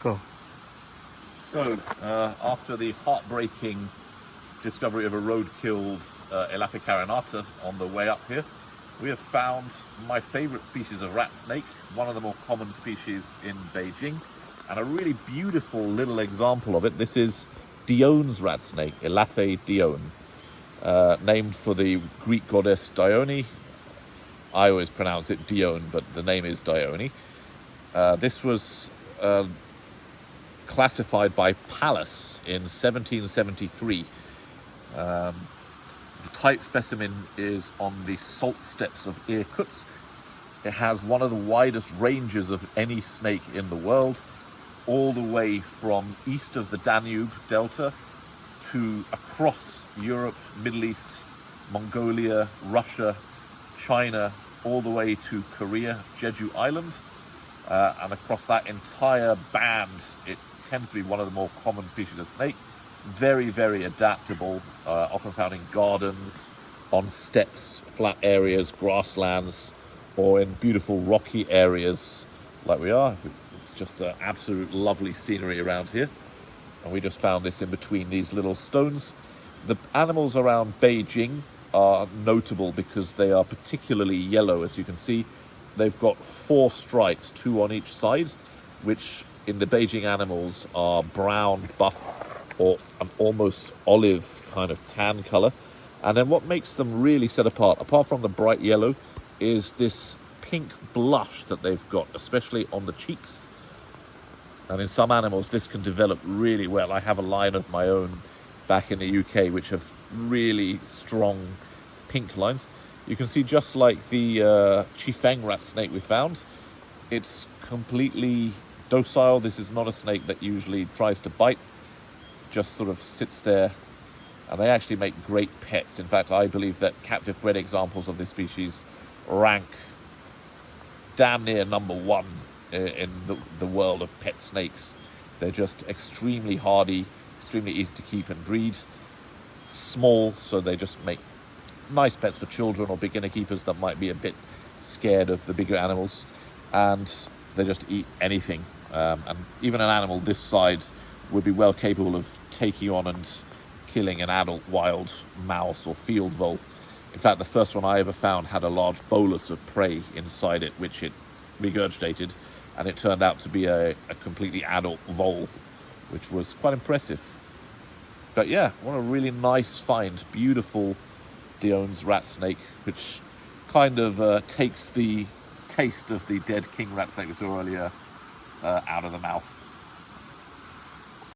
Go. So, after the heartbreaking discovery of a road-killed Elaphe carinata on the way up here, we have found my favorite species of rat snake, one of the more common species in Beijing, and a really beautiful little example of it. This is Dione's rat snake, Elaphe Dione, named for the Greek goddess Dione. I always pronounce it Dione, but the name is Dione. This was classified by Pallas in 1773. The type specimen is on the salt steppes of Irkutsk. It has one of the widest ranges of any snake in the world, all the way from east of the Danube Delta to across Europe, Middle East, Mongolia, Russia, China, all the way to Korea, Jeju Island, and across that entire band, it tends to be one of the more common species of snake. Very, very adaptable, often found in gardens, on steppes, flat areas, grasslands, or in beautiful rocky areas like we are. It's just an absolute lovely scenery around here. And we just found this in between these little stones. The animals around Beijing are notable because they are particularly yellow. As you can see, they've got 4 stripes, 2 on each side, which in the Beijing animals are brown, buff, or an almost olive kind of tan color. And then what makes them really set apart from the bright yellow, is this pink blush that they've got, especially on the cheeks. And in some animals, this can develop really well. I have a line of my own back in the UK, which have really strong pink lines. You can see, just like the Chifeng rat snake we found, it's completely docile. This is not a snake that usually tries to bite, just sort of sits there, and they actually make great pets. In fact, I believe that captive bred examples of this species rank damn near #1 in the world of pet snakes. They're just extremely hardy, extremely easy to keep and breed, small, so they just make nice pets for children or beginner keepers that might be a bit scared of the bigger animals, and they just eat anything. And even an animal this size would be well capable of taking on and killing an adult wild mouse or field vole. In fact, the first one I ever found had a large bolus of prey inside it, which it regurgitated, and it turned out to be a completely adult vole, which was quite impressive. But yeah, what a really nice find. Beautiful Dione's rat snake, which kind of takes the taste of the dead king rat snake we saw earlier out of the mouth.